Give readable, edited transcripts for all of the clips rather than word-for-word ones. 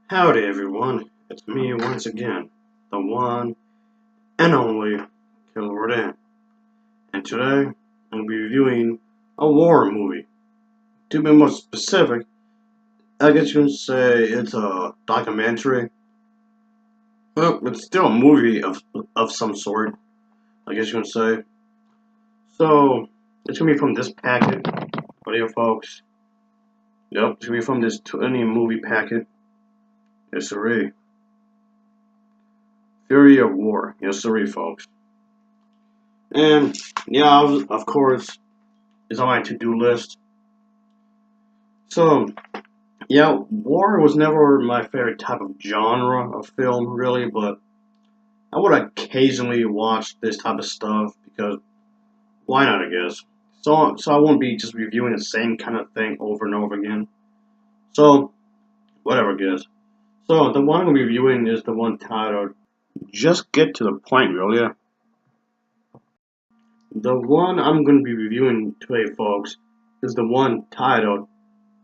Howdy everyone, it's me once again, the one and only Killerrodan. And today, I'll be reviewing a war movie. To be more specific, I guess you can say it's a documentary. Well, it's still a movie of some sort, I guess you can say. So, it's gonna be from this packet, right here folks. Yep, it's gonna be from this 20 movie packet. Yes sirree. Fury of War, yes sirree folks. And yeah, of course, is on my to-do list. So, yeah, war was never my favorite type of genre of film, really, but I would occasionally watch this type of stuff because why not, I guess. So I won't be just reviewing the same kind of thing over and over again. So, whatever, I guess. So, the one I'm reviewing is the one titled Just Get to the Point, Will Ya? The one I'm going to be reviewing today, folks, is the one titled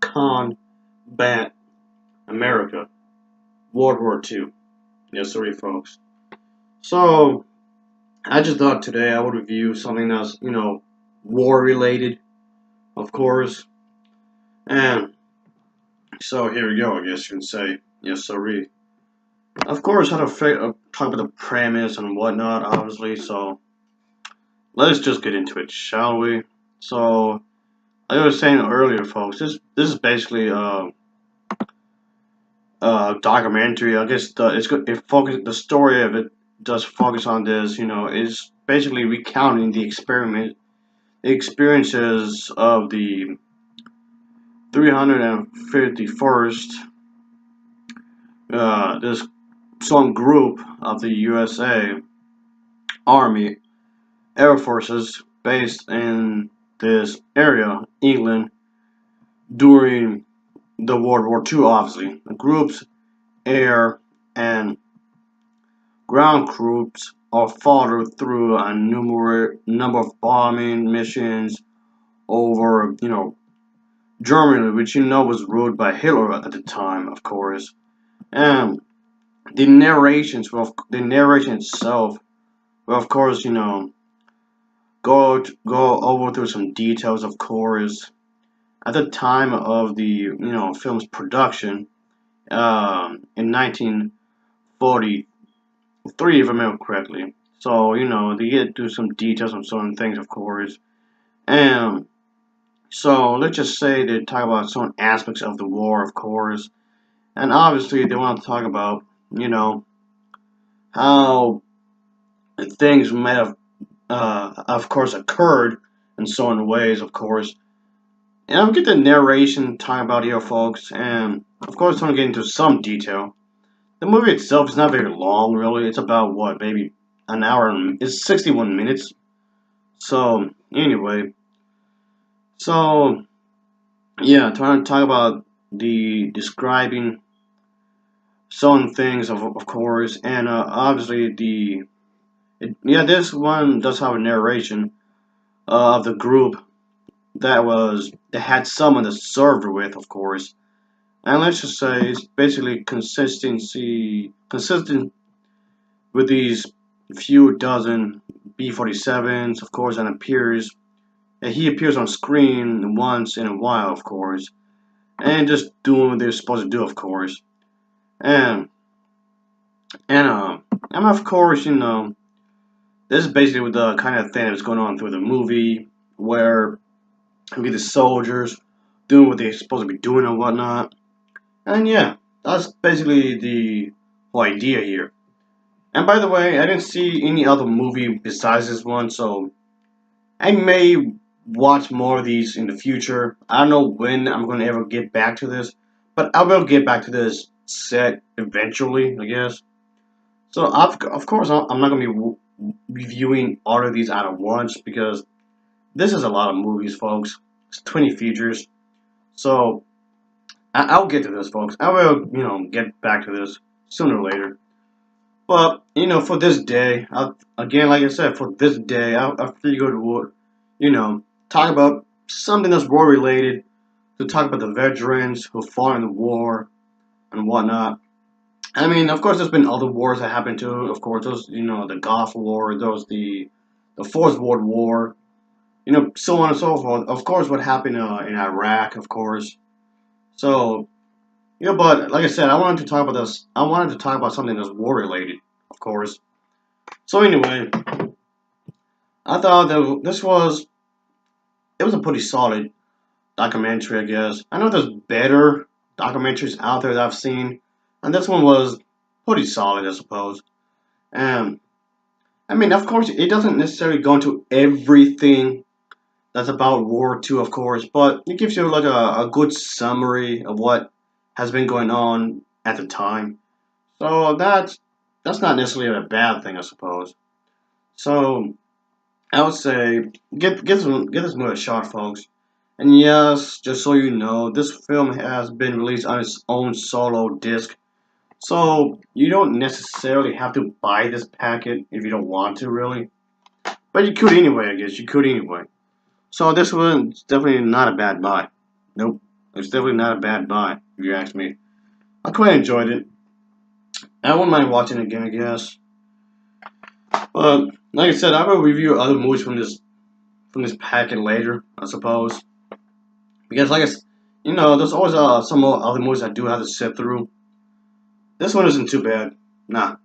Combat America, World War II. Yes, sorry, folks. So, I just thought today I would review something that's, war related, of course. And so here we go, I guess you can say. Yes, sorry. Of course, I had to talk about the premise and whatnot, obviously. So, let's just get into it, shall we? So, like I was saying earlier, folks, this is basically documentary. I guess the story of it does focus on this. Is basically recounting the experiences of the 351st this some group of the USA Army Air Forces based in this area, England, during the World War II. Obviously, the group's air and ground troops are followed through a number of bombing missions over, Germany, which was ruled by Hitler at the time, of course. And the narration itself, will of course, go over through some details, of course. At the time of the, film's production, in 1943, if I remember correctly. So, they get to some details on certain things, of course. And so, let's just say they talk about certain aspects of the war, of course. And obviously, they want to talk about, how things might have, of course, occurred in certain ways, of course. And I'll get the narration talking about here, folks. And, of course, I'm going to get into some detail. The movie itself is not very long, really. It's about, what, maybe an hour and it's 61 minutes. So, anyway. So, yeah, trying to talk about the describing some things, of course. And, obviously, this one does have a narration of the group that had someone to served with, of course. And let's just say it's basically consistent with these few dozen B-47s, of course, and he appears on screen once in a while, of course, and just doing what they're supposed to do, of course. And and of course, this is basically the kind of thing that's going on through the movie, where we get the soldiers doing what they're supposed to be doing and whatnot. And yeah, that's basically the whole idea here. And by the way, I didn't see any other movie besides this one, so I may watch more of these in the future. I don't know when I'm going to ever get back to this, but I will get back to this set eventually, I guess. So, of course, I'm not going to be reviewing all of these at once because this is a lot of movies, folks. It's 20 features. So, I'll get to this, folks. I will, get back to this sooner or later. But, for this day, again, like I said, for this day, I figured would, talk about something that's war related, to talk about the veterans who fought in the war and whatnot. I mean, of course, there's been other wars that happened too. Of course, those, the Gulf War, those the Fourth World War, so on and so forth. Of course, what happened in Iraq, of course. So, but like I said, I wanted to talk about this. I wanted to talk about something that's war related, of course. So anyway, I thought that it was a pretty solid documentary, I guess. I know there's better documentaries out there that I've seen, and this one was pretty solid, I suppose. And I mean, of course, it doesn't necessarily go into everything that's about War Two, of course, but it gives you like a good summary of what has been going on at the time. So that's not necessarily a bad thing, I suppose. So I would say give this movie a shot, folks. And yes, just so you know, this film has been released on its own solo disc. So you don't necessarily have to buy this packet if you don't want to, really. But you could anyway, I guess. You could anyway. So this one's definitely not a bad buy. Nope. It's definitely not a bad buy, if you ask me. I quite enjoyed it. I wouldn't mind watching it again, I guess. But like I said, I will review other movies from this packet later, I suppose. Because there's always some more other movies I do have to sit through. This one isn't too bad. Nah.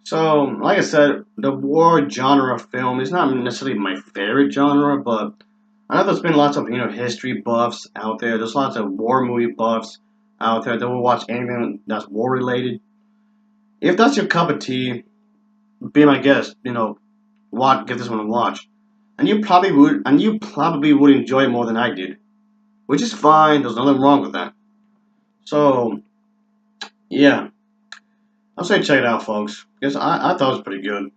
So, like I said, the war genre film is not necessarily my favorite genre, but I know there's been lots of history buffs out there. There's lots of war movie buffs out there that will watch anything that's war related. If that's your cup of tea, be my guest. Give this one a watch, and you probably would enjoy it more than I did, which is fine. There's nothing wrong with that. So yeah, I'll say check it out, folks, because I thought it was pretty good.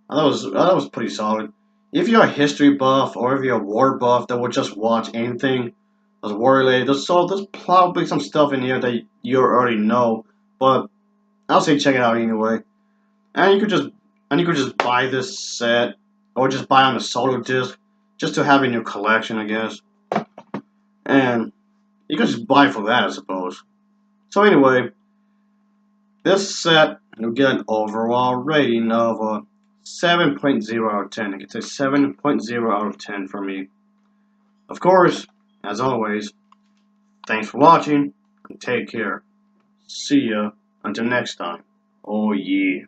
I thought it was pretty solid. If you're a history buff or if you're a war buff that would just watch anything that's war related, there's probably some stuff in here that you already know, but I'll say check it out anyway. And you could just buy this set or just buy on a solo disc just to have in your collection, I guess. And you could just buy for that, I suppose. So anyway, this set will get an overall rating of 7.0 out of 10. I can say 7.0 out of 10 for me. Of course, as always, thanks for watching and take care. See ya until next time. Oh yeah.